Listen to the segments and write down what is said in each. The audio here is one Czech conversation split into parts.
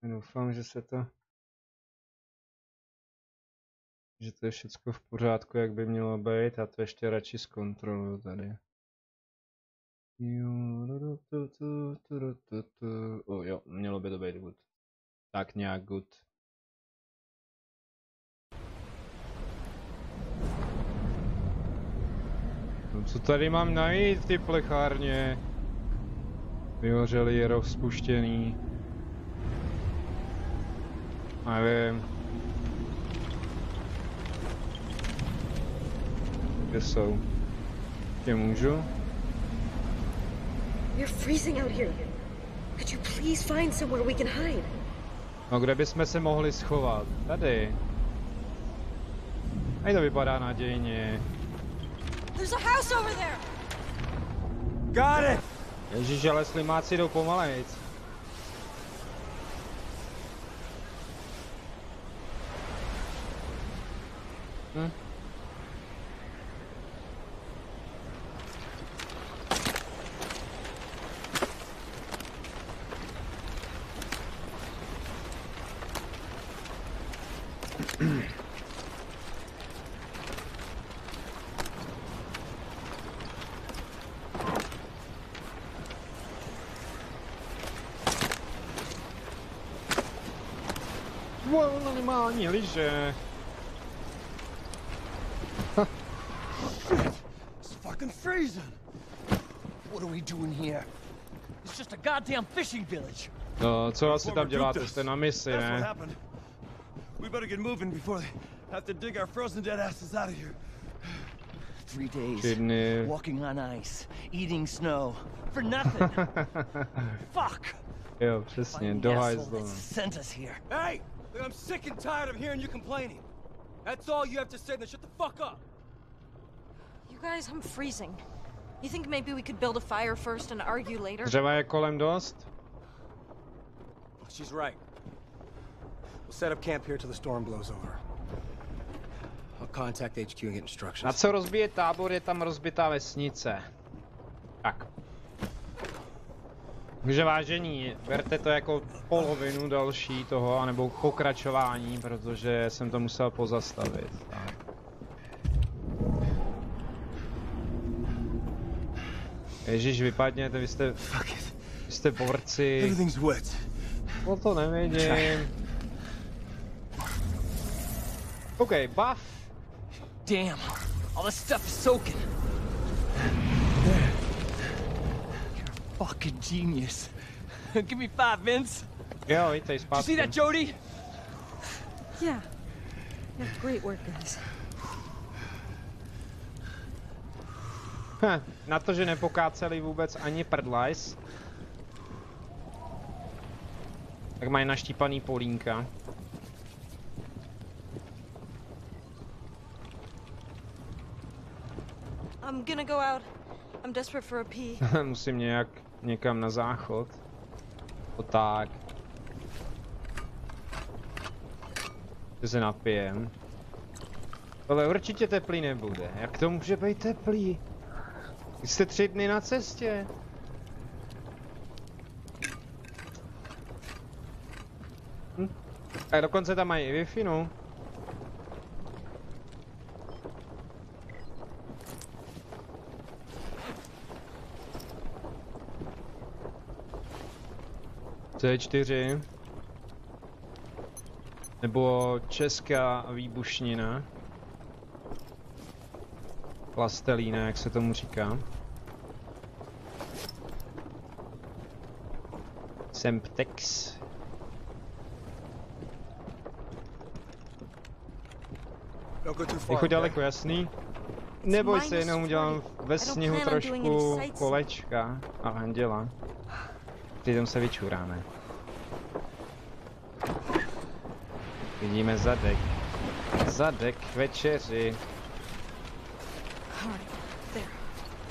Doufám, že že to je všecko v pořádku, jak by mělo být. Já to ještě radši zkontroluju tady. Jo, mělo by to být good. Tak nějak good. No, co tady mám najít, ty plechárně? Vyhořelý je rozpuštěný. Nevím. Kde jsou? Kde můžu? You're freezing out here. Could you please find somewhere we can hide? No kde bychom se mohli schovat? Tady. Tady to vypadá nadějně. There's a house over there. Got it! Ježíš, ale slimáci jdou pomalejc. Wow, animální liže. It's fucking freezing. What are we doing here? It's just a goddamn fishing village. No, co asi tam děláte? Jste na misi, ne? We better get moving before they have to dig our frozen dead asses out of here. 3 days walking on ice, eating snow for nothing. Fuck. Jo, přesně, do hajzlu. Sent us here. Hey, I'm sick and tired of hearing you complaining. That's all you have to say, then shut the fuck up. You guys, I'm freezing. You think maybe we could build a fire first and argue later? Dřeva je kolem dost? She's right. We'll set up camp here till the storm blows over. I'll contact HQ and get instructions. Na co rozbije tábor, je tam rozbitá vesnice. Tak. Takže vážení, berte to jako polovinu další toho, anebo pokračování, protože jsem to musel pozastavit. Tak. Ježíš, vypadněte, vy jste borci. No to nevidím. OK, buff. Damn, all this stuff is soaking. You're a fucking genius. Give me 5, Vince. Jo, vítej zpátky. Did you see that, Jody? Yeah. Great work, guys. Na to, že nepokáceli vůbec ani prdlajs, tak mají naštípaný polínka. I'm gonna go out. I'm desperate for a pee. Musím nějak někam na záchod. O tak. Že se napijem. Ale určitě teplý nebude. Jak to může být teplý? Jste 3 dny na cestě. A dokonce tam mají i Wi-Fi, no. C4. Nebo česká výbušnina. Plastelína, jak se tomu říká. Semtex. Jako daleko, jasný. Neboj se, jenom udělám ve sněhu trošku kolečka a anděla. Přitom se vyčuráme. Vidíme zadek. Zadek k večeři.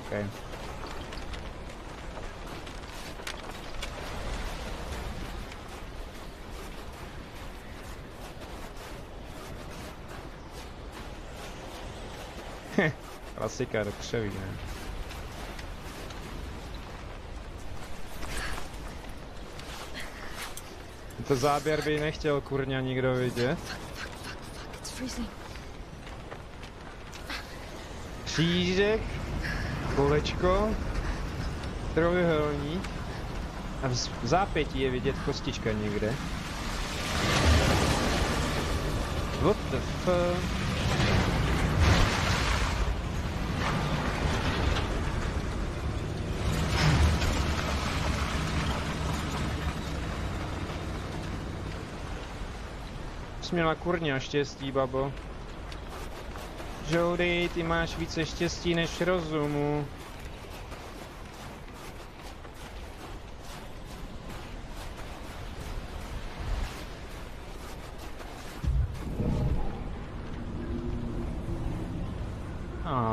Okay. Klasika do křoví, ne? To záběr by nechtěl kurňa nikdo vidět. Křížek, kolečko, trojuhelník a v zápětí je vidět kostička někde. What the fuck? Jsi měla kurňa štěstí, babo. Jody, ty máš více štěstí než rozumu.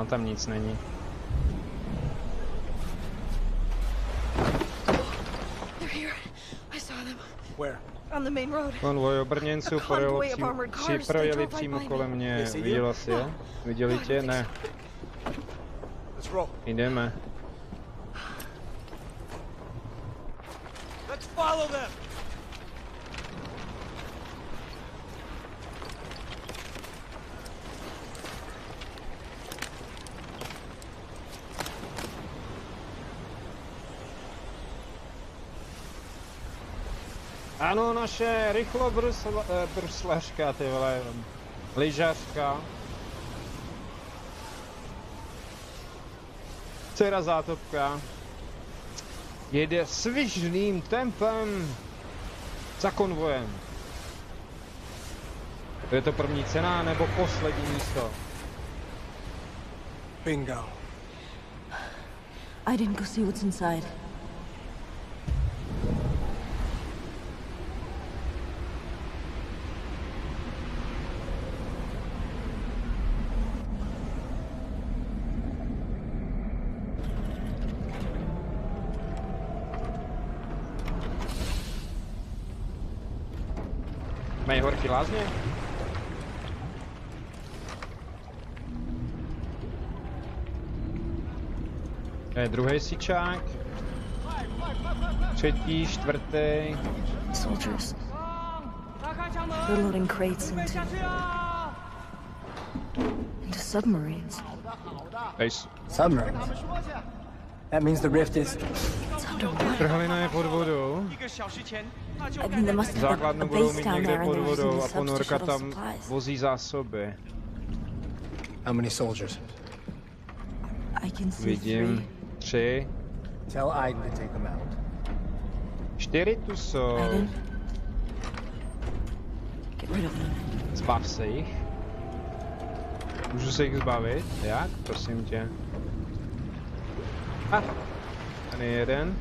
Tam nic není. Konvoj obrněnců projeli přímo kolem mě. Viděla jsi je? Viděli tě? Ne. Jdeme. Ano, naše rychlobruslařka, ty vole, lyžařka. Dcera zátopka. Jede svižným tempem za konvojem. Je to první cena, nebo poslední místo? Bingo. I didn't go see what's inside. Mají horký lázně? To je druhý sičák. Třetí, čtvrtý. Soldiers. They're loading crates into submarines. Nice. Submarines? That means the rift is... Trhlina je pod vodou. Základnu budou mít někde pod vodou a ponorka tam vozí zásoby. How many soldiers? Vidím 3. Tell Aiden to take them out. 4 tu jsou. Zbav se jich. Můžu se jich zbavit? Jak? Prosím tě. Ten je jeden.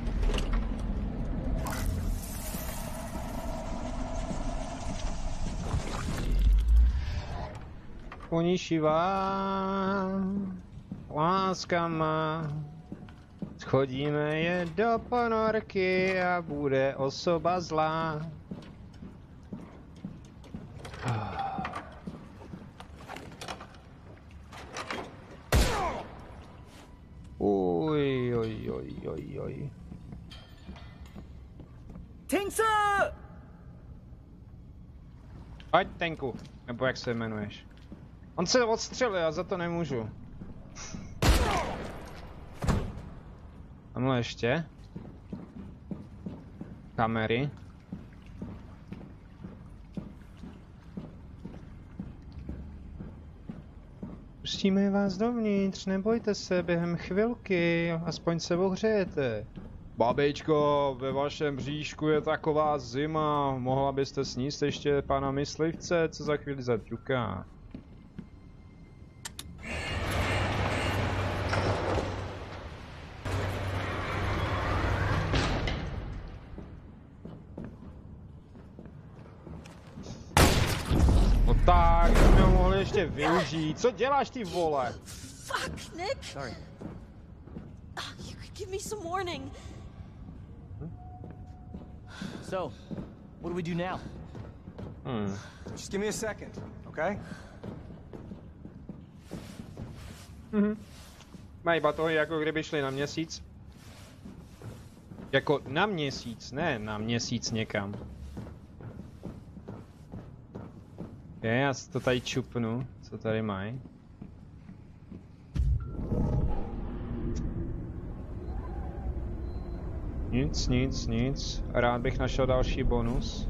Unišivá láska má. Schodíme je do ponorky a bude osoba zlá. Oj, oj, oj, oj, oj. Pojď, Tenku, nebo jak se jmenuješ. On se odstřelil, já za to nemůžu. Tamhle ještě. Kamery. Pustíme vás dovnitř, nebojte se, během chvilky, aspoň se ohřejete. Babičko, ve vašem bříšku je taková zima, mohla byste sníst ještě pana myslivce, co za chvíli zaťuká. No tak, jsme ho mohli ještě využít. Co děláš, ty vole? Fuck, Nick. Sorry. You could give me some warning. So, what do we do now? Just give me a second, okay? Mají batohy, jako kdyby šli na měsíc. Jako na měsíc, ne na měsíc někam. Já si to tady čupnu, co tady mají. Nic. Rád bych našel další bonus.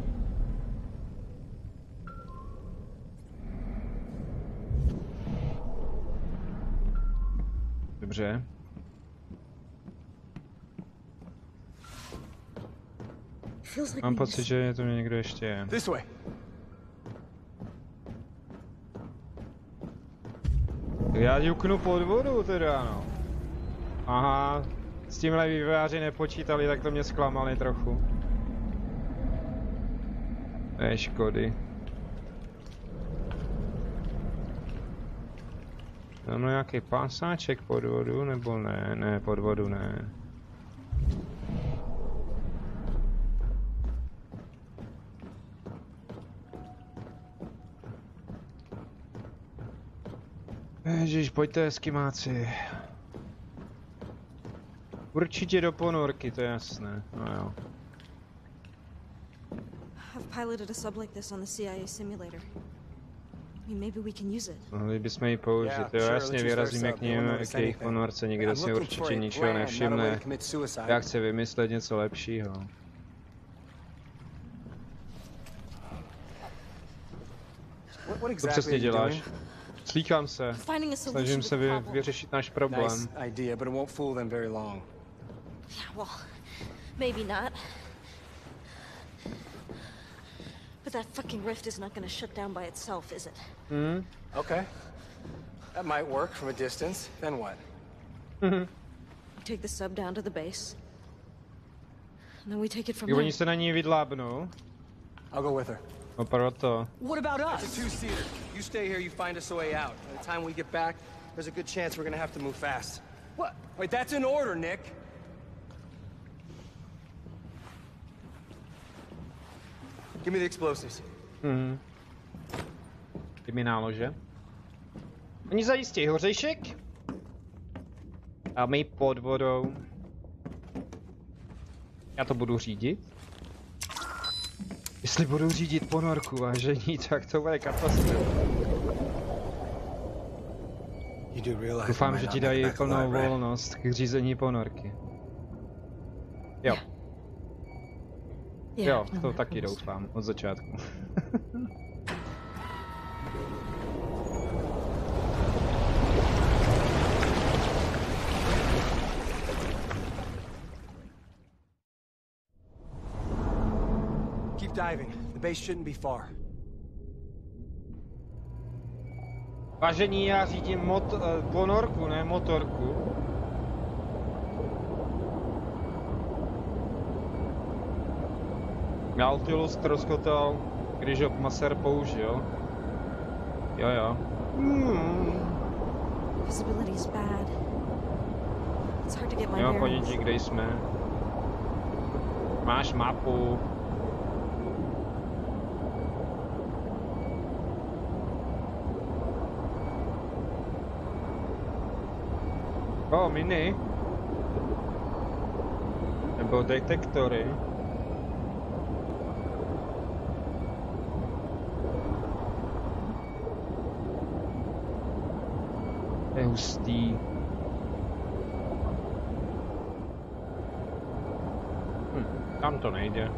Dobře. Mám pocit, že to mě někdo ještě je. This way. Já ťuknu pod vodu teda, no. Aha, s tímhle vývojáři nepočítali, tak to mě zklamali trochu. Škody. Mám nějaký pásáček pod vodu, nebo ne? Ne, pod vodu ne. Ježiš, pojďte, eskimáci. Určitě do ponorky, to je jasné. No jo. I've piloted a sub like this on the CIA simulator. I mean, maybe we can use it. Mohli bychom ji použít, jo, jasně vyrazíme k ním, k jejich ponorce, nikdo si určitě ničeho nevšimne. Já chci vymyslet něco lepšího. Co přesně děláš? Slíkám se. Snažím se vyřešit náš problém. Nice idea, but it won't fool them very long. Yeah, well, maybe not. But that fucking rift is not gonna shut down by itself, is it? Hmm? Okay. That might work from a distance. Then what? Take the sub down to the base. And then we take it from Oni there. se na ní vydlábnou. I'll go with her. No proto. What about us? It's a two-seater. You stay here, you find us a way out. By the time we get back, there's a good chance we're gonna have to move fast. What? Wait, that's an order, Nick. Give me the explosives. Ty mi nálože. Oni zajistí hořejšek. A my pod vodou. Já to budu řídit. Jestli budu řídit ponorku, vážení, tak to bude katastrofa. Doufám, že ti dají plnou volnost k řízení ponorky. Jo. Jo, to taky doufám, od začátku. Keep diving. The base shouldn't be far. Vážení, já řídím ponorku, ne motorku. Nautilus ztroskotal, když ho masér použil. Jo. Visibility's bad. It's hard to get my Jo, bearings. ponětí, kde jsme. Máš mapu. Miny. Nebo detektory. To je hustý. Tam to nejde.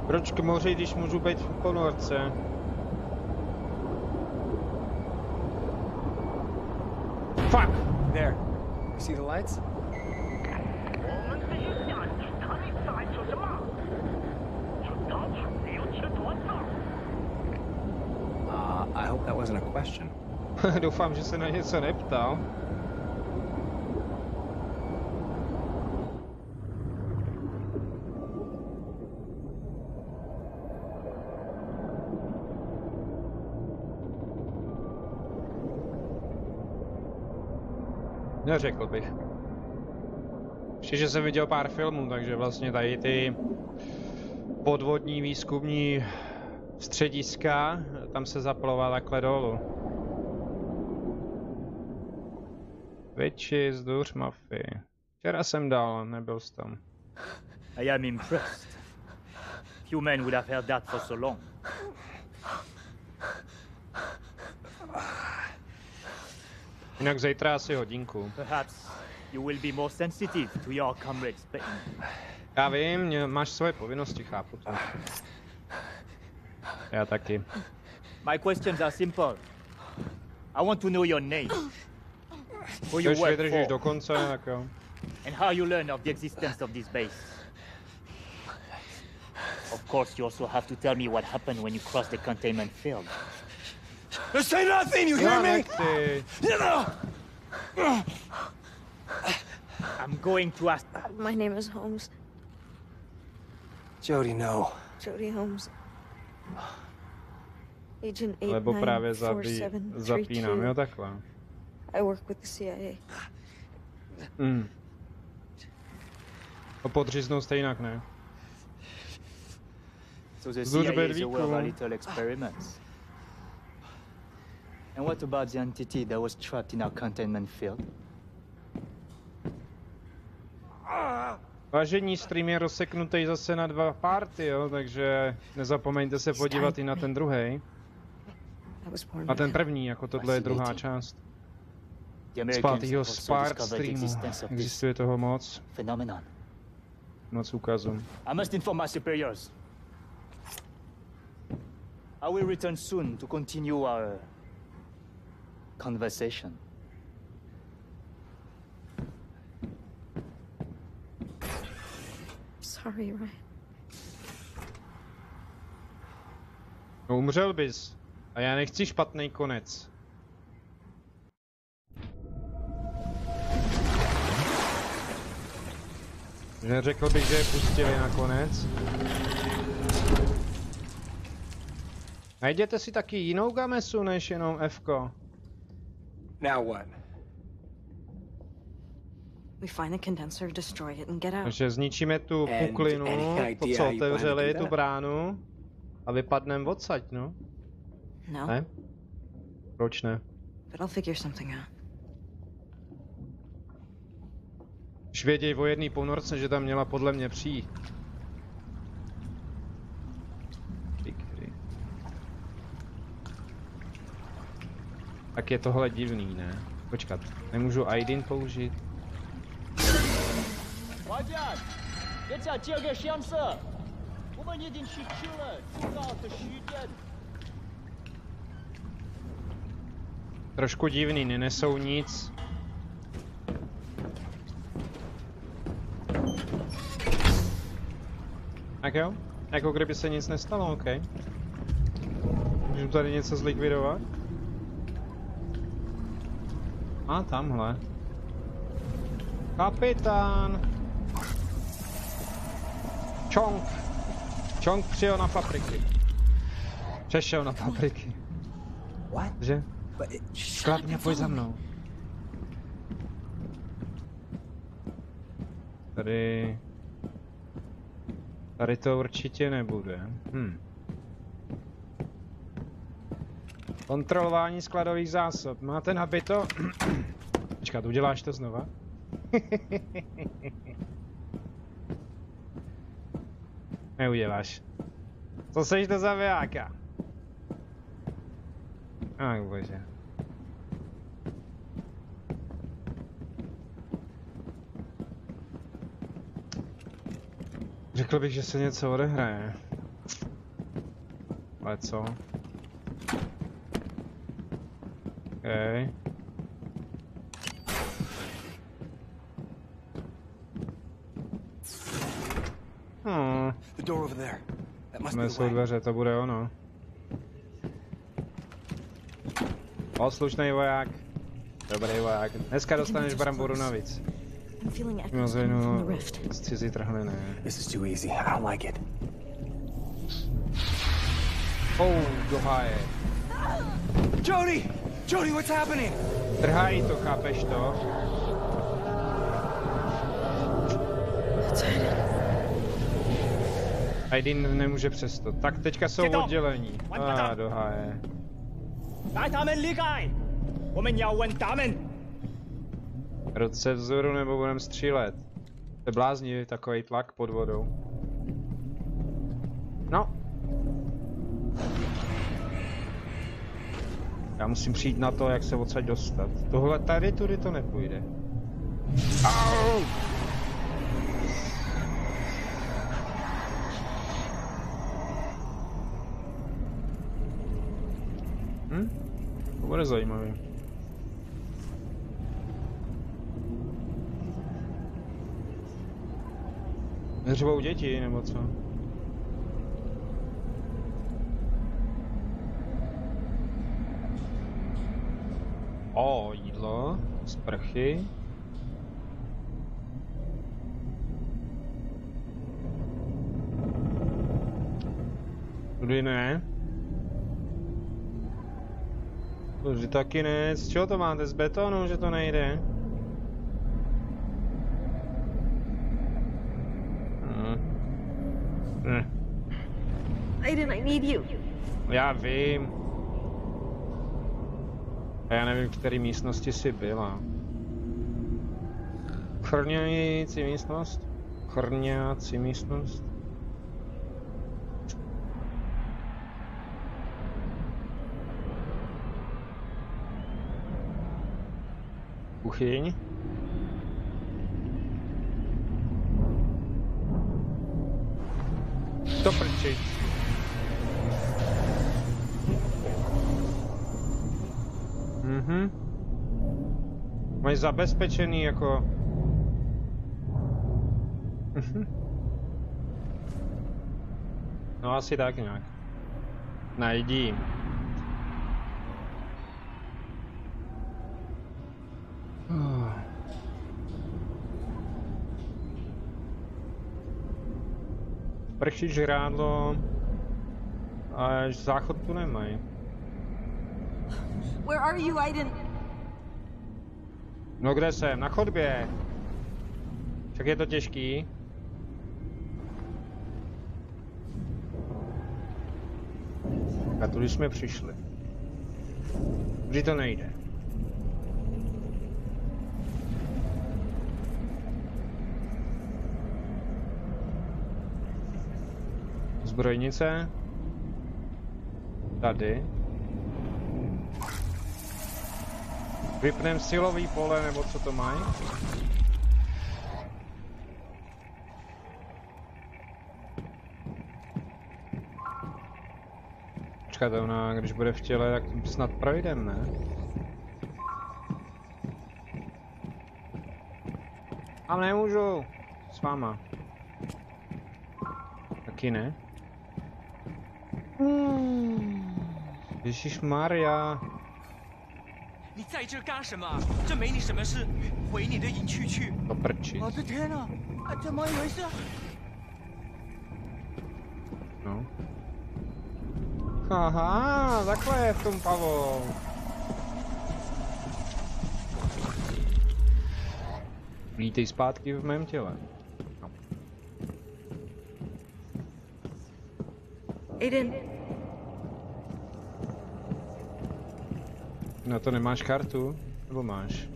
Proč k moři, když můžu být v ponorce? Fuck! There. You see the lights? I hope that wasn't a question. Doufám, že se na něco neptal. Neřekl bych. Ještě, že jsem viděl pár filmů, takže vlastně tady ty podvodní výzkumní střediska, tam se zaplová takhle dolů. Witches, duř, mafii. Včera jsem dal, nebyl jsi tam. I am impressed. Few men would have heard that for so long. Jinak zítra asi hodinku. Perhaps you will be more sensitive to your comrades' pain. Já vím, máš svoje povinnosti, chápu to. Já taky. My questions are simple. I want to know your name. Who you Když work vydržíš do for, konce, tak jo. and how you learn of the existence of this base. Of course, you also have to tell me what happened when you crossed the containment field. Say nothing, you hear me? Nechci. I'm going to ask... My name is Holmes. Jody, no. Jody Holmes. Agent Lebo právě zapínám, jo 894732. takhle. I work with the CIA. To podříznou stejnak, ne? So the CIA is aware of our little experiments. And what about the entity that was trapped in our containment field? Vážení, stream je rozseknutý zase na 2 party, jo, takže nezapomeňte se podívat i na ten druhý. A ten první, jako tohle je druhá část. Z 5. Spark streamu. Existuje toho moc. Phenomenon. Moc ukazů. I must inform my superiors. I will return soon to continue our conversation. Sorry, Ryan. No, umřel bys. A já nechci špatný konec. Neřekl bych, že je pustili nakonec. Najděte si taky jinou gamesu než jenom F-ko. Now what? We find the condenser, destroy it, and get out. Takže zničíme tu puklinu, to co otevřeli, tu bránu. A vypadneme odsaď, no. No. Ne? Proč ne? But I'll figure something out. Už věděj o jedný ponorce, že tam měla podle mě přijít. Tak je tohle divný, ne? Počkat, nemůžu Aidin použít? Trošku divný, nenesou nic. Tak jo, jako kdyby se nic nestalo, OK. Můžu tady něco zlikvidovat? A tamhle. Kapitán! Chong! Chong přijel na papriky. Přešel na papriky. Že? Skladně, pojď za mnou. Tady to určitě nebude. Kontrolování skladových zásob. Máte nabito? Počkat, uděláš to znova? Neuděláš. Co seš to za vyjáka? Ach bože. Řekl bych, že se něco odehraje. Ale co? Okay. The door over there. That must be the Jsou way. dveře, to bude ono. Poslušnej voják. Dobrý voják. Dneska dostaneš bramboru navíc. I'm feeling echoes Měl coming from zejnu the rift. z cizí trhliny. This is too easy. I don't like it. Do háje. Jody! Jody, what's happening? Trhají to, chápeš to? Aiden nemůže přesto. Tak teďka jsou oddělení. Do háje. Ruce vzoru nebo budeme střílet. To je bláznivý takový tlak pod vodou. No. Já musím přijít na to, jak se odsaď dostat. Tohle tady tudy to nepůjde. Au! To bude zajímavý. Hřbou děti, nebo co? O, jídlo, sprchy. Tudy ne. Tudy taky ne. Z čeho to máte? Z betonu, že to nejde? Aiden, I need you. Já vím. A já nevím, v které místnosti jsi byla. Chrňající místnost? Chrňácí místnost? Kuchyň? To prčí. Mají zabezpečený jako... No asi tak nějak. Najdi. Prší žrádlo... A záchod tu nemají. Where are you, Aiden? No kde jsem? Na chodbě. Však je to těžký. A tudy jsme přišli. Vždy to nejde. Zbrojnice. Tady. Vypnem silový pole, nebo co to mají? Počkáte, ona, když bude v těle, tak snad projdem, ne? A nemůžu. S váma. Taky ne? Ježišmarja. 你在这干什么？这没你什么事，回你的营区去。 To prčí. 我的天哪，怎么一回事？ No. Aha, takhle je v tom pavou. Vítej zpátky v mém těle. No. Aiden. Na to nemáš kartu? Nebo máš?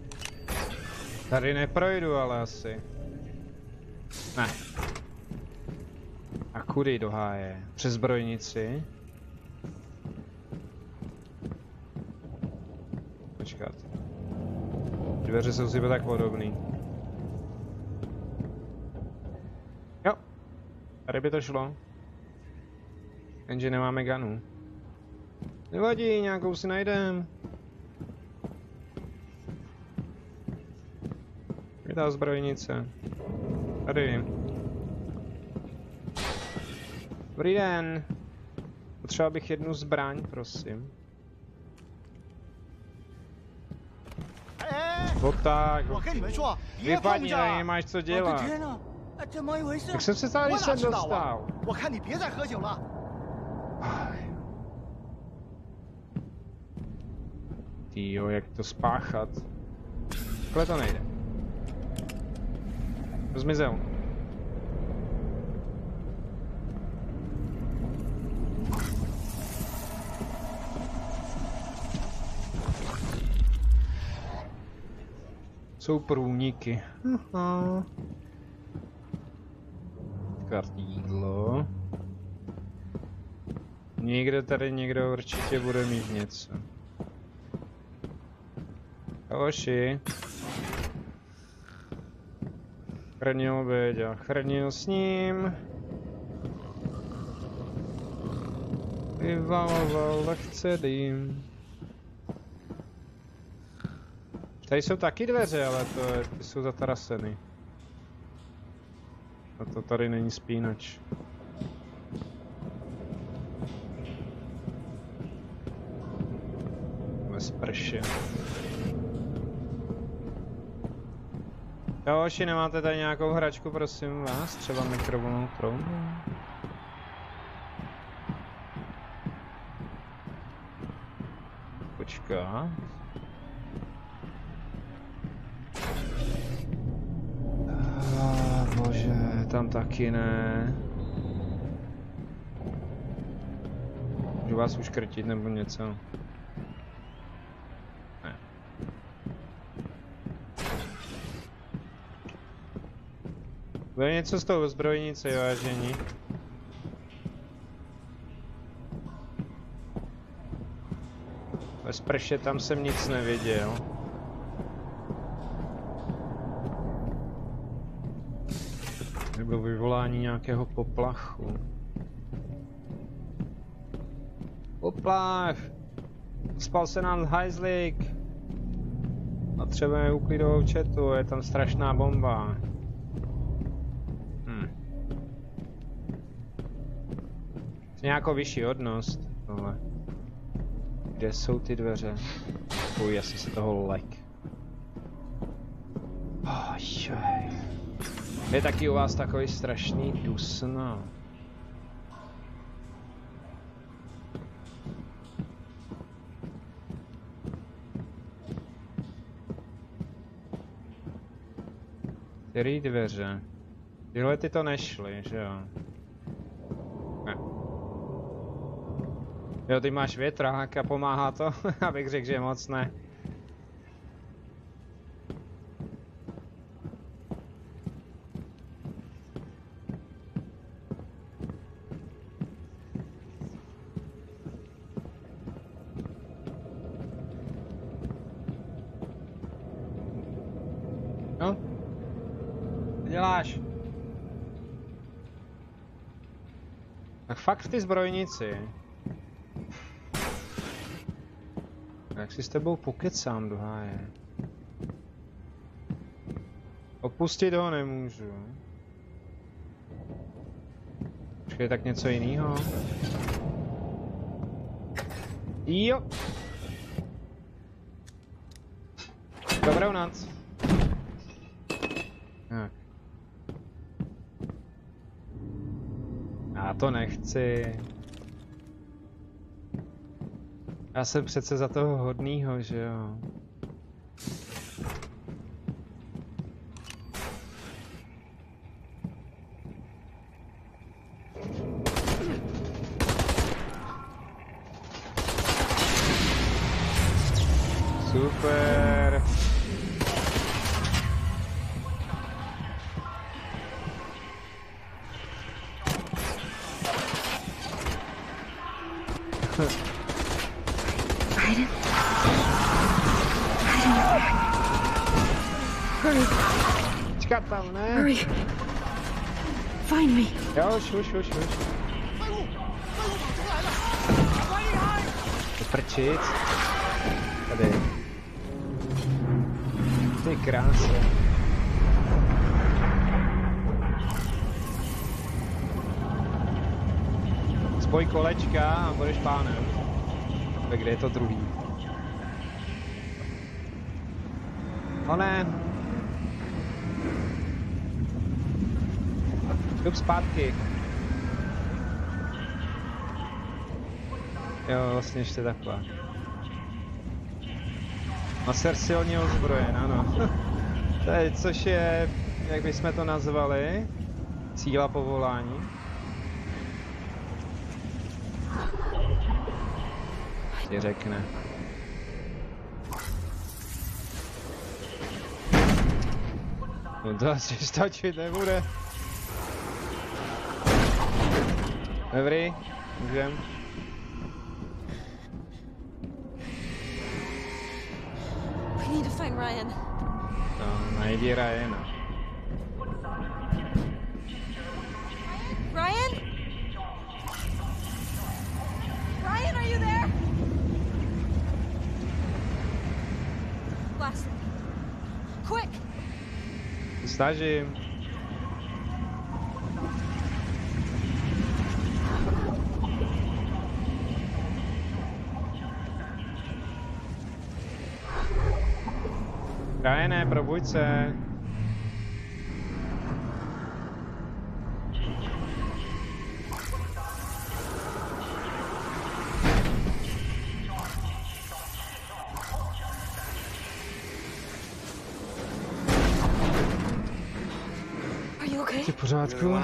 Tady neprojdu, ale asi. Ne. A kudy do háje? Přes zbrojnici? Počkat. Dveře jsou si tak podobný. Jo. Tady by to šlo. Jenže nemáme ganu. Nevadí, nějakou si najdem. Kde ta zbrojnice? Tady. Dobrý den. Potřeboval bych jednu zbraň, prosím. No tak. Vypadni, tady nemáš co dělat. Jak jsem se tady sem dostal? Týjo, jak to spáchat? Takhle to nejde. Zmizel. Jsou průniky. Jídlo. Někdo určitě bude mít něco. Hoši. Chrnil Béďa, chrnil s ním. Vyvaloval lehce dým. Tady jsou taky dveře, ale ty jsou zataraseny. A to tady není spínač. Bez prše. Joši, nemáte tady nějakou hračku, prosím vás? Třeba mikrovlnnou troubu? Počkat. Bože, tam taky ne. Můžu vás uškrtit nebo něco? Ne. Bude něco s tou zbrojnicí, vážení. Ve sprše tam jsem nic neviděl. Nebo vyvolání nějakého poplachu. Poplach! Spal se nám hajzlík! Potřebujeme uklidovou četu, je tam strašná bomba. Nějakou vyšší hodnost, ale... Kde jsou ty dveře? Fuj, asi z toho lek. Je taky u vás takový strašný dusno. Který dveře? Tyhle ty to nešly, že jo? Ne. Jo, ty máš větrák a pomáhá to, abych řekl, že moc ne. No? Co děláš? Tak fakt ty zbrojnici. Jak si s tebou pokecám do háje. Opustit ho nemůžu. Počkej, tak něco jiného. Jo. Dobrou noc. Tak. Já to nechci. Já jsem přece za toho hodnýho, že jo. Super. Čekat tam, ne? Hurry. Find me. Jo, už. Prčic. Tady. Ty krása. Spoj kolečka a budeš pánem. Tak kde je to druhý? O ne. Jdu zpátky. Jo, vlastně ještě takhle. Maser silně ozbrojen, ano. Což je, jak bychom to nazvali, síla povolání. Ti řekne. No to asi stačit nebude. Dobrý, můžem. We need to find Ryan. No, najdi Ryana. Ryan? Ryan, are you there? Blast him. Quick! Snažím. Ryane, probuď se. Jsi v pořádku?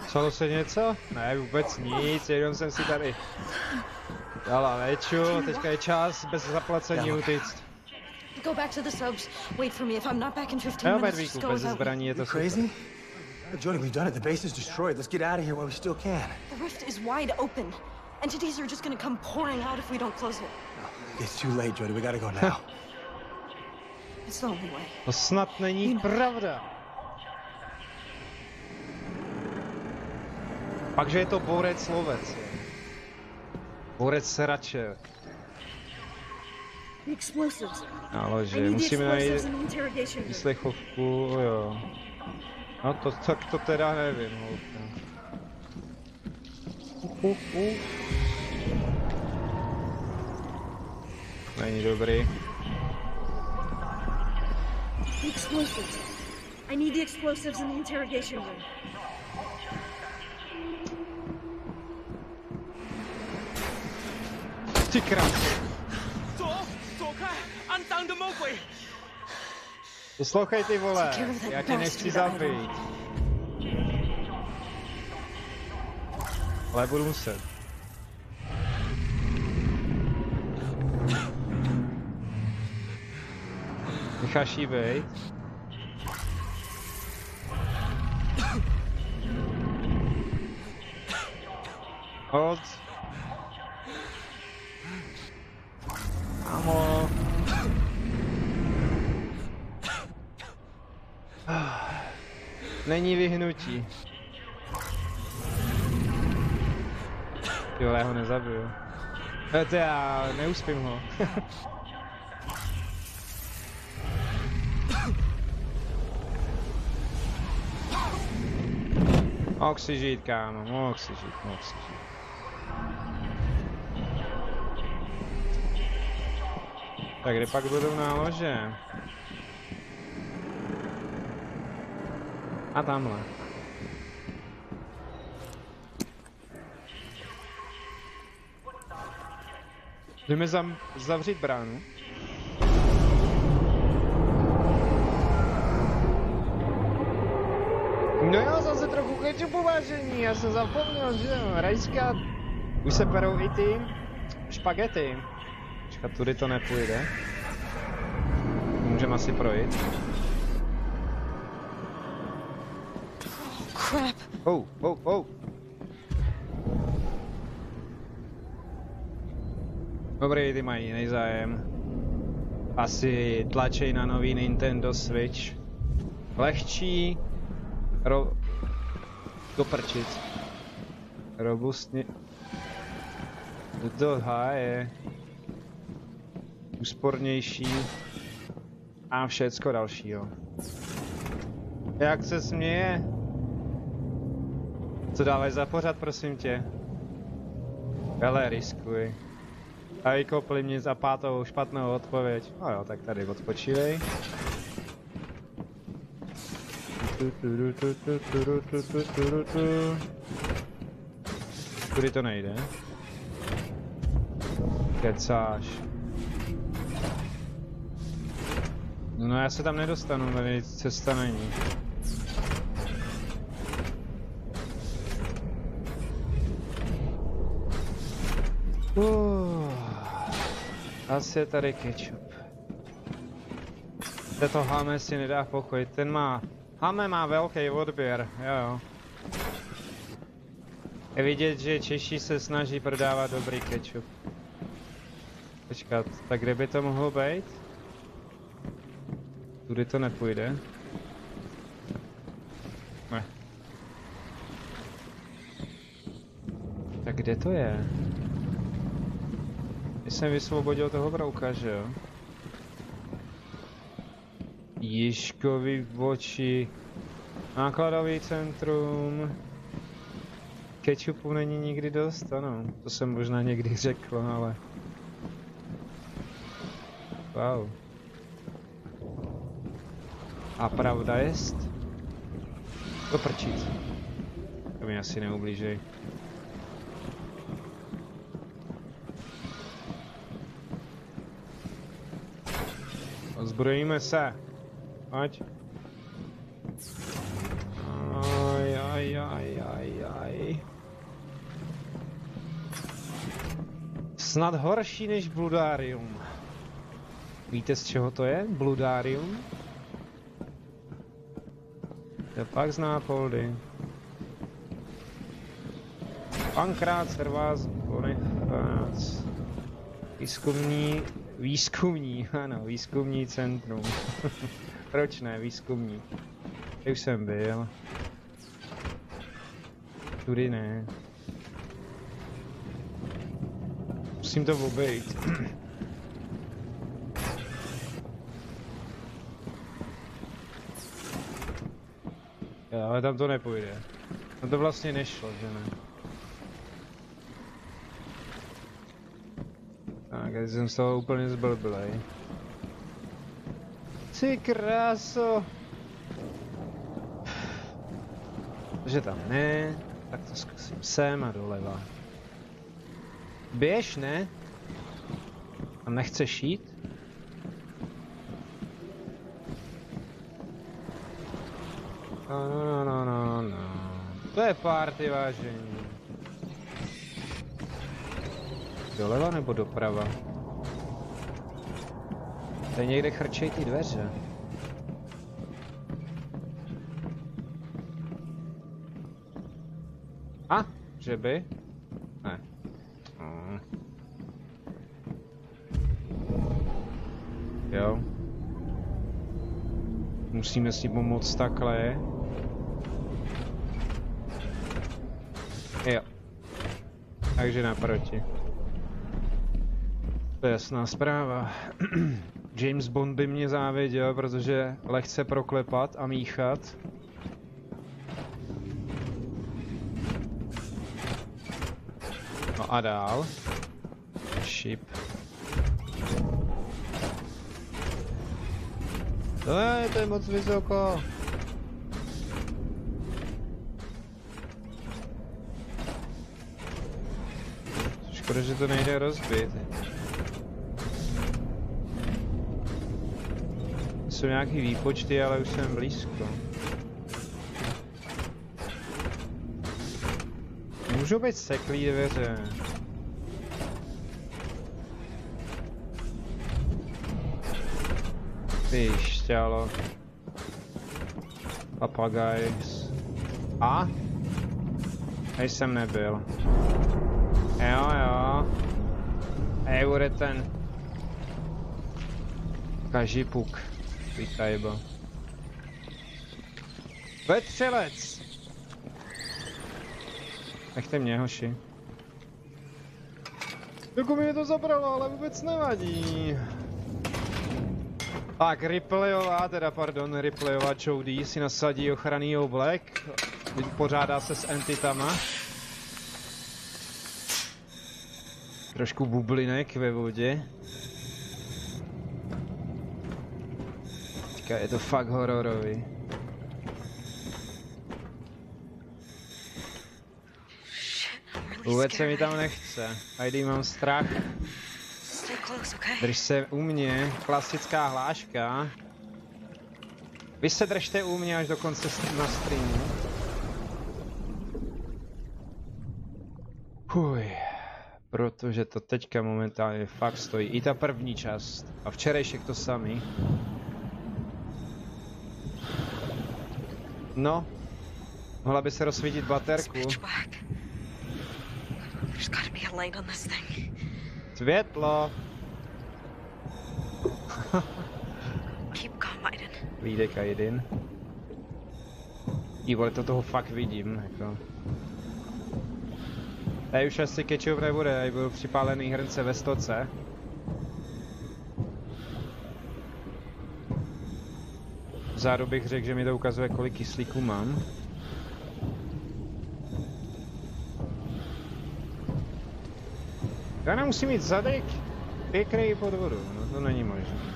Stalo se něco? Ne, vůbec nic, jenom jsem si tady dala léču, teďka je čas bez zaplacení utíct. Go back to the subs. Wait for me. If I'm not back in 15 Jo, minutes, Medvíku, just go bez without me. zbraní je to super. Crazy? Jodie, we've done it. The base is destroyed. Let's get out of here while we still can. The rift is wide open. Entities are just gonna come pouring out if we don't close it. It's too late, Jodie. We gotta go now. It's the only way. To snad není pravda. Pakže je to borec lovec. Borec srače. The explosives. Nalože, musíme najít výslechovku, jo. No to, tak to teda nevím, holka. Není dobrý. The explosives. I need the explosives in the interrogation room. Ty krás. Poslouchej ty vole, já tě nechci zabít. Ale budu muset. Necháš jí bejt? Hold. Amo. Není vyhnutí. Jo, já ho nezabiju. To já neuspím ho. Mohl si žít, kámo, mohl si žít. Tak kde pak budou nálože? A tamhle. Jdeme zavřít bránu. No jo, zase trochu kečupu, vážení, já jsem zapomněl, že jo, rajská. Už se perou i ty špagety. Počkat, tudy to nepůjde. Můžeme asi projít. Crap. Oh. Dobrý, ty mají nejzájem. Asi tlačej na nový Nintendo Switch. Lehčí. Doprčit. Robustně. Do háje. Úspornější. A všecko dalšího. Jak se směje? Co dávaj za pořad, prosím tě? Hele, riskuj. A vykopli mě za 5. špatnou odpověď. No jo, tak tady odpočívej. Kudy to nejde? Kecáš. No já se tam nedostanu, tady cesta není. Asi je tady ketchup. Tento Hame si nedá pokoj, ten má... Hame má velký odběr, jo. Je vidět, že Češi se snaží prodávat dobrý kečup. Počkat, tak kde by to mohlo být? Tudy to nepůjde. Ne. Tak kde to je? Jsem vysvobodil toho brouka, že jo? Jižkový oči. Nákladový centrum. Kečupu není nikdy dost, ano. To jsem možná někdy řekl, ale... Wow. A pravda jest? To prčíc. To mi asi neublížej. Ozbrojíme se. Ať. Aj. Snad horší než Bloodarium. Víte, z čeho to je? Bloodarium? To pak zná Poldy. Pankrát Servás Bonifác. Výzkumní centrum. Proč ne, výzkumní. Už jsem byl. Tudy ne. Musím to obejít. Jo, ale tam to nepůjde. Tam to vlastně nešlo, že ne? Tak, já jsem z toho úplně zblblej. Ty kráso! Že tam ne, tak to zkusím sem a doleva. Běž, ne? A nechceš jít? No. To je party, vážení. Doleva nebo doprava? Tady někde chrčej ty dveře. A? Že by? Ne. Jo. Musíme si pomoct takhle. Jo. Takže naproti. To je jasná zpráva. James Bond by mě záviděl, protože lehce proklepat a míchat. No a dál. Ship. To je moc vysoko. Škoda, že to nejde rozbít. Jsou nějaký výpočty, ale už jsem blízko. Můžou být seklý dveře. Ty šťálo. Papagajs. A? Hej, jsem nebyl. Jo. Hej, bude ten. Kažipuk. Vítajbo. Vetřelec! Nechte mě, hoši. Jako mi to zabralo, ale vůbec nevadí. Tak, Ripleyová Jodie si nasadí ochranný oblek. Pořádá se s entitama. Trošku bublinek ve vodě. Teďka je to fakt hororový. Vůbec se mi tam nechce. Heidi, mám strach. Drž se u mě, klasická hláška. Vy se držte u mě až do konce na streamu. Protože to teďka momentálně fakt stojí. I ta první část. A včerejšek to samý. No. Mohla by se rozsvítit baterku. Světlo. Lídek a jeden. Vole, to toho fakt vidím, jako. Tady už asi ketchup nebude, tady budou připálený hrnce ve stoce. Vzadu bych řekl, že mi to ukazuje, kolik kyslíku mám. Já nemusím mít zadek pěkný pod vodu, no to není možné.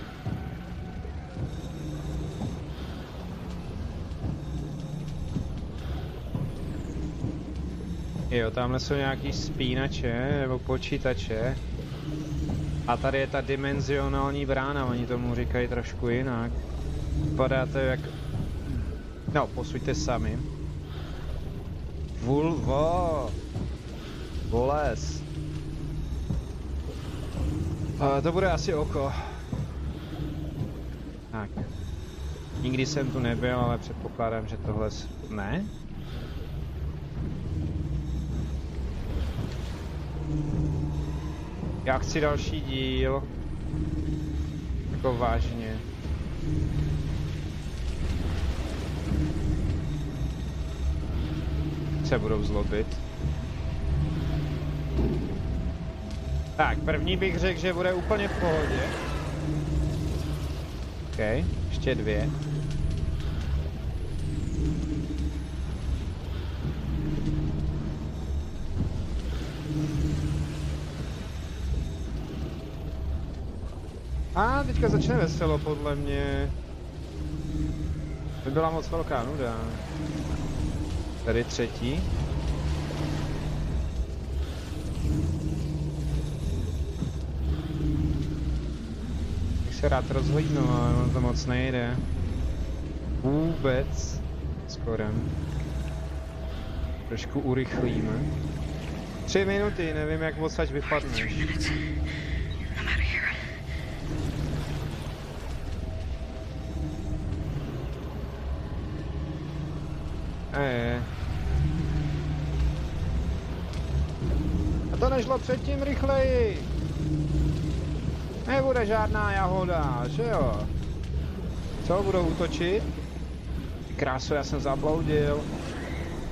Jo, tamhle jsou nějaký spínače nebo počítače. A tady je ta dimenzionální brána, oni tomu říkají trošku jinak. Vypadá to jak... No, posuďte sami. Vulva. Bolest. To bude asi oko. Tak. Nikdy jsem tu nebyl, ale předpokládám, že tohle... Ne? Já chci další díl. Jako vážně. Se budou zlobit. Tak, první bych řekl, že bude úplně v pohodě. OK, ještě dvě. A teďka začne veselo, podle mě. To byla moc velká nuda. Tady třetí. Bych se rád rozhlídnul, ale on to moc nejde. Vůbec. Skoro. Trošku urychlíme. 3 minuty, nevím, jak odsaď vypadneš. A to nešlo předtím rychleji. Nebude žádná jahoda, že jo? Co, budou útočit? Krásu, já jsem zabloudil.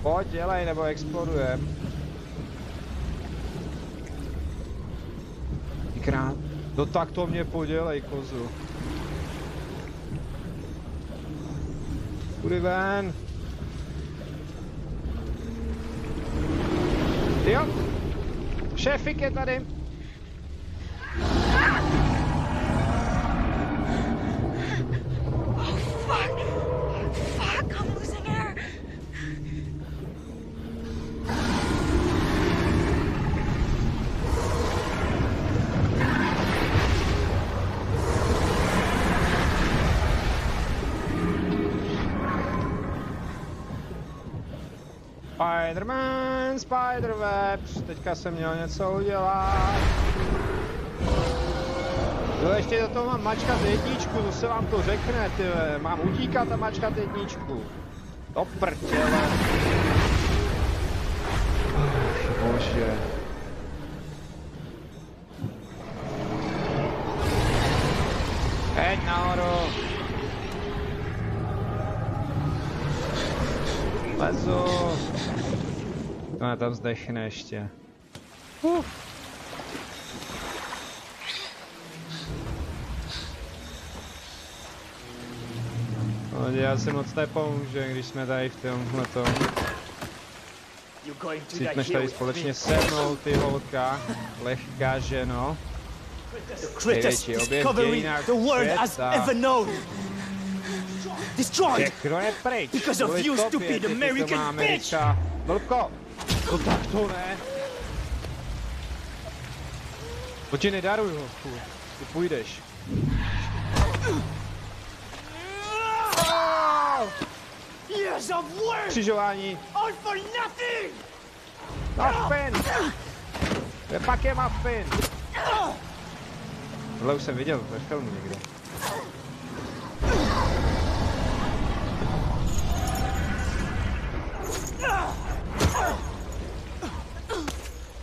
Pojď, dělej, nebo explodujem. No tak to mě podělej, kozu. Půjdi ven. Jo, šéfik je tady. Oh, fuck! Fuck, I'm losing air! Spider-Man, Spider-Web, teďka jsem měl něco udělat. Jo, ještě do toho mám mačkat jedničku, to se vám to řekne, tyhle. Mám utíkat a mačkat jedničku. Do prtěle. Bože. Heď nahoru. Lezu. No, tam zdechne ještě. Já si moc nepomůže, když jsme tady v tomhletom. Cítneš tady společně se mnou, ty holka. Lehká ženo. Největší objev v dějinách světa. Všechno je pryč. Kvůli tobě, ty to má Amerika. Vlko, no tak to ne. To ti nedaruj, hochu. Ty půjdeš. Křižování. Muffin. Kde pak je muffin? Tohle už jsem viděl ve filmu někde.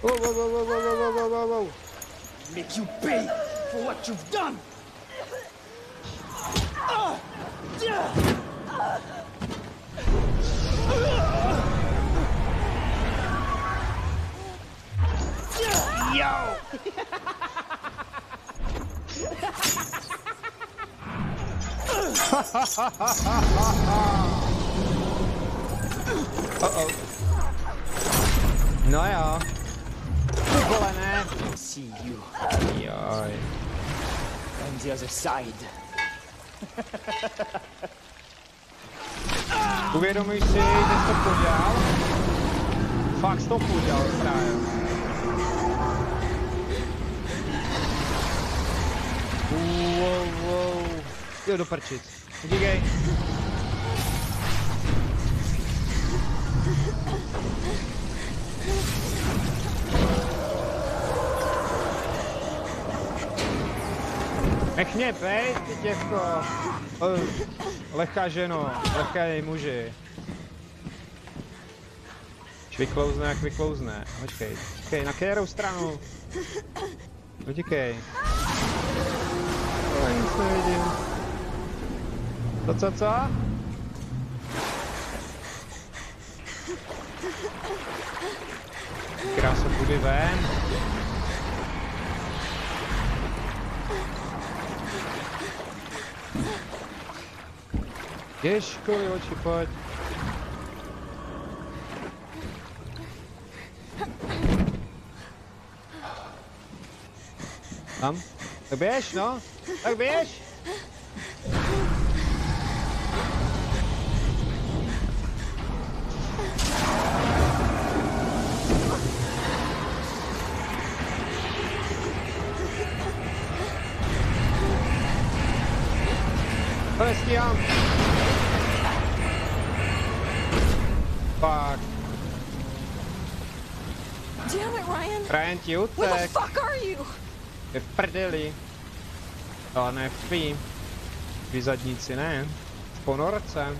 Wow. Make you pay for what you've done. Yo! No jo. Ty vole, ne. See you Joj. on the other side. Uvědomíš si, že jsi to podělal? Fakt jsi to podělal, právě. Wow. Jo, do prčic. Díkej. Nech mě bejt, ty děvko. Lehká ženo, lehké muži. Vyklouzne jak vyklouzne. Počkej, na kterou stranu? Utíkej. Nic nevidím. Co? Krása, půjde ven. Ježkoli, oči, pojď. Tam? Tak běž, no. Tak běž. To nestíhám. Fuck. Damn it, Ryan. Ryan ti Where the utek. fuck are you? Je v prdeli. Ale ne v tvý. Tvý zadnici ne. V ponorce.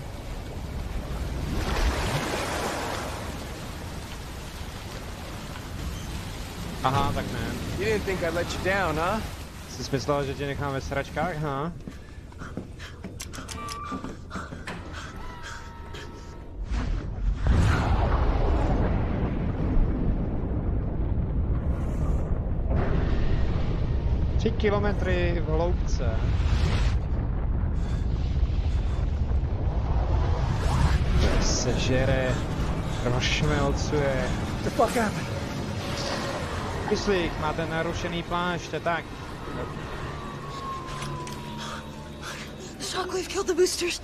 Aha, tak ne. You didn't think I'd let you down, huh? Jsi myslel, že tě nechám ve sračkách, ha? Tři kilometry v hloubce. Se žere, rozšmelcuje. What the fuck happened? Kyslík, máte narušený plášť, tak. The shockwave killed the boosters.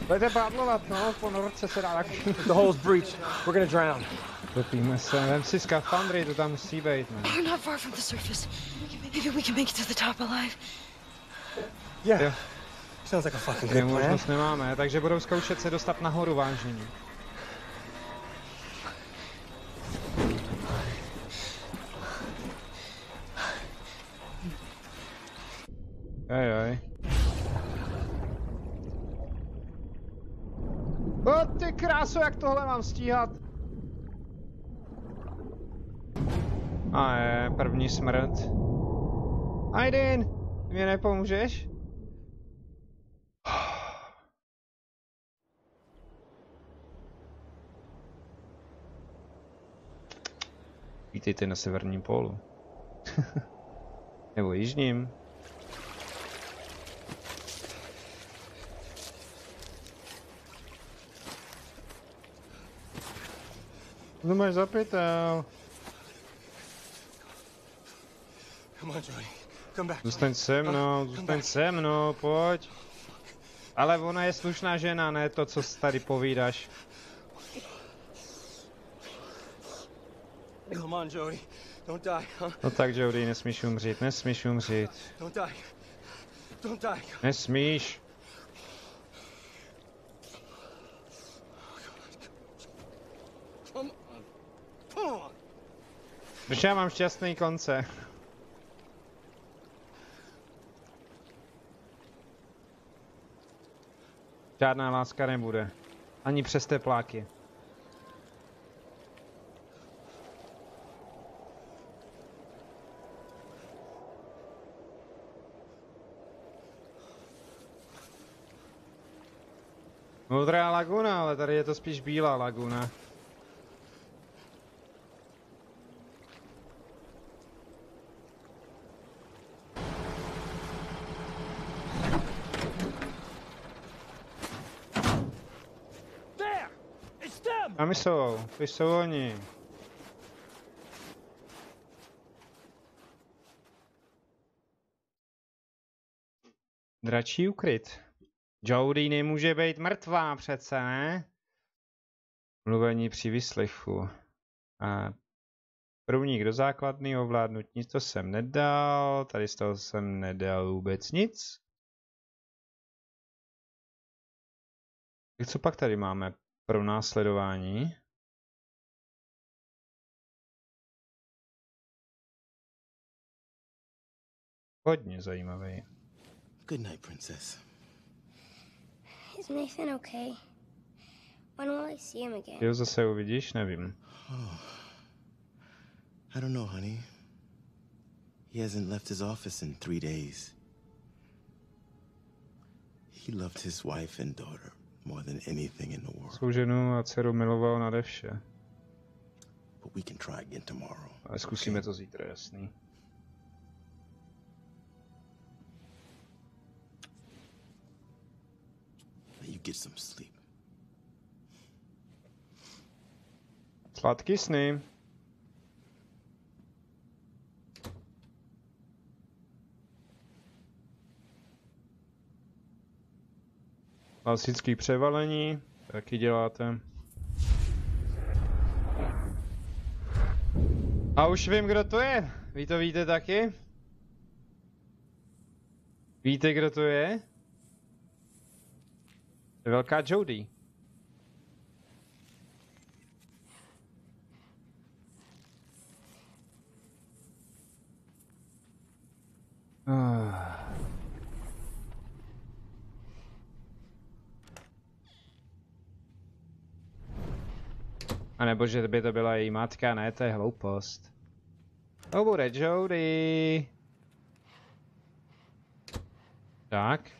Budete pádlovat, no, v ponorce se dá taky. The hole's breached. We're gonna drown. Topíme se, vem si skafandry, to tam musí být, ne? We're not far from the surface. Maybe we can make it to the top alive. Yeah. Jo. Sounds like a fucking Kde good plan. možnost nemáme, takže budou zkoušet se dostat nahoru, vážení. Ej. O ty kráso, jak tohle mám stíhat? A je, první smrt. Aiden, ty mě nepomůžeš? Vítejte na severním pólu. Nebo jižním. No máš zapytal. Come on, Johnny. Come back. Zůstaň se mnou, pojď. Ale ona je slušná žena, ne to, co tady povídáš. Come on, Jody. Don't die, huh? No tak, Jody, nesmíš umřít. Don't die. Don't die. Nesmíš. Come on. Come on. Protože já mám šťastný konce. Žádná láska nebude. Ani přes tepláky. Modrá laguna, ale tady je to spíš bílá laguna. Tam jsou, to jsou oni. Dračí ukryt. Jodie nemůže být mrtvá přece, ne? Mluvení při vyslechu. A průnik do základny, ovládnutí, to jsem nedal, tady z toho jsem nedal vůbec nic. Tak co pak tady máme pro následování? Hodně zajímavý. Good night, princess. Is Nathan okay? When will I see him again? Jo, zase uvidíš, nevím. Oh. I don't know, honey. He hasn't left his office in 3 days. He loved his wife and daughter more than anything in the world. Svou ženu a dceru miloval nade vše. But we can try again tomorrow. Ale zkusíme to zítra, jasný. You get some sleep. Sladký sny. Klasický převalení, taky děláte. A už vím, kdo to je. Vy to víte taky? Víte, kdo to je? To je velká Jodie. A nebo že by to byla její matka, ne, to je hloupost. To bude Jodie. Tak.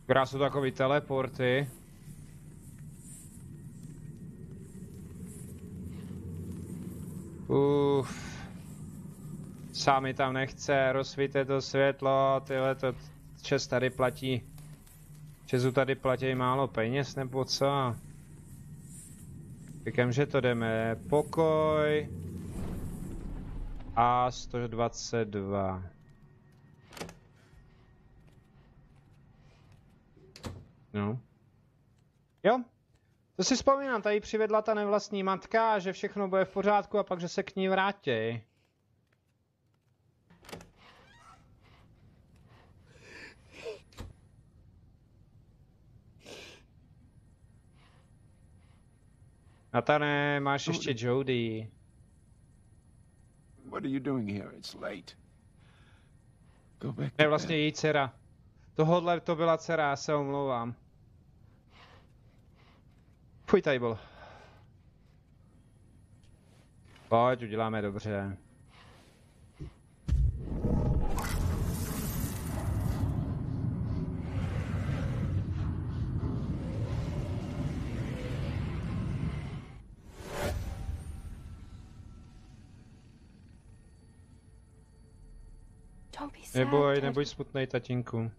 Akorát jsou takový teleporty. Sami tam nechce, rozsvíte to světlo, tyhle to čes tady platí. Česu tady platí málo peněz, nebo co? Říkám, že to jdeme. Pokoj. A 122. No. Jo. To si vzpomínám, tady přivedla ta nevlastní matka, že všechno bude v pořádku a pak, že se k ní vrátí. Natane, máš ještě Jodie. What are you doing here? It's late. Go back to Ne, vlastně její dcera. Tohodle to byla dcera, já se omlouvám. Fuj, tady byl. Pojď, uděláme dobře. Neboj smutnej, tatínku.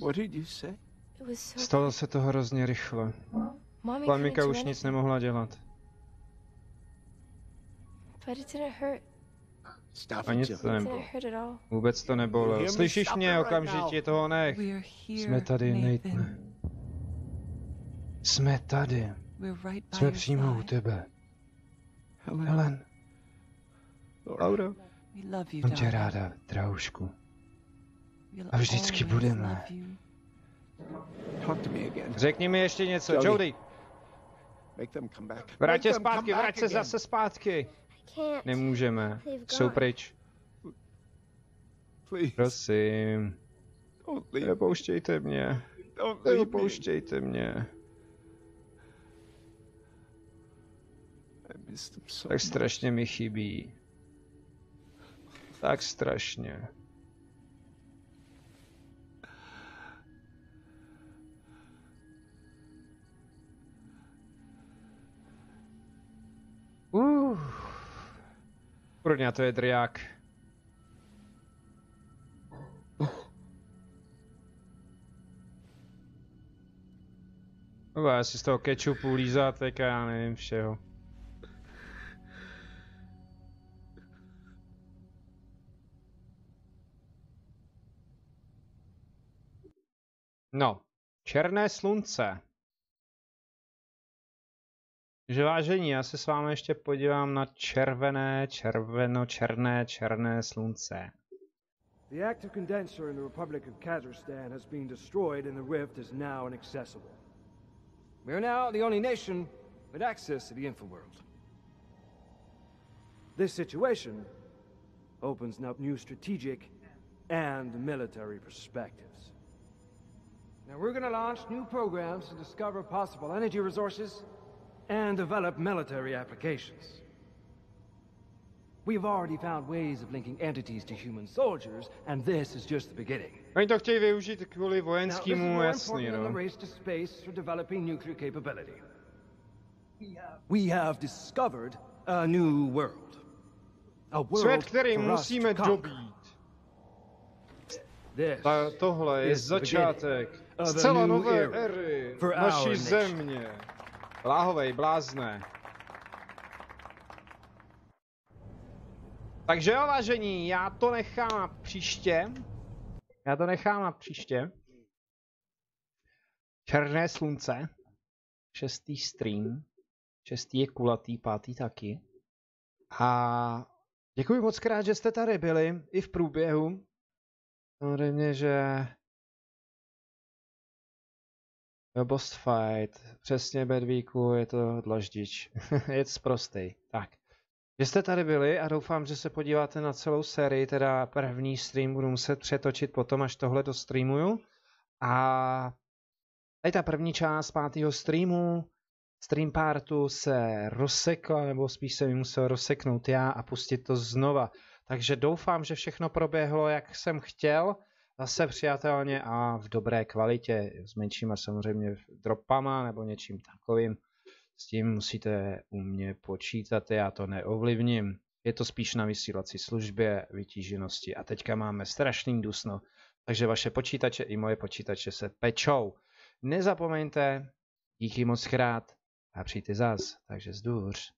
What did you say? Stalo se to hrozně rychle. Maminka už nic nemohla dělat. A nic to nebylo. Vůbec to nebolelo. Slyšíš mě, okamžitě toho nech. Jsme tady, Nathan. Jsme tady. Jsme přímo u tebe. Helen. Laura. Mám tě ráda, drahoušku. A vždycky budeme. Řekni mi ještě něco, Jodie. Vrať se zpátky, vrať se zase zpátky. Nemůžeme, jsou pryč. Prosím. Nepouštějte mě. Nepouštějte mě. Tak strašně mi chybí. Tak strašně. Kurňa, to je driák. No, já si z toho kečupu lízátek a já nevím všeho. No, černé slunce. Takže vážení, já se s vámi ještě podívám na černé slunce. The active condenser in the Republic of Kazakhstan has been destroyed and the rift is now inaccessible. We are now the only nation with access to the Infraworld. This situation opens up new strategic and military perspectives. Now we're going to launch new programs to discover possible energy resources and develop military applications. We've already found ways of linking entities to human soldiers, and this is just the beginning. Oni to chtějí využít kvůli vojenskému, jasný, no. We have discovered a new world. A world svět, který musíme dobít. Tohle je začátek zcela nové éry naší země. Láhovej, blázne. Takže jo, vážení, já to nechám na příště. Černé slunce. 6. stream. 6. je kulatý, 5. taky. A děkuji moc krát, že jste tady byli, i v průběhu. Samozřejmě, že boss fight, přesně Bedvíku, je to dlaždič. Je to prostý. Tak. Že jste tady byli a doufám, že se podíváte na celou sérii, teda první stream budu muset přetočit potom, až tohle dostreamuju. A tady ta první část 5. streamu, stream partu se rozsekla, nebo spíš se mi musel rozseknout já a pustit to znova. Takže doufám, že všechno proběhlo, jak jsem chtěl, zase přijatelně a v dobré kvalitě, s menšíma samozřejmě dropama nebo něčím takovým. S tím musíte u mě počítat, já to neovlivním. Je to spíš na vysílací službě, vytíženosti a teďka máme strašný dusno, takže vaše počítače i moje počítače se pečou. Nezapomeňte, díky moc krát a přijďte zas, takže zdůř.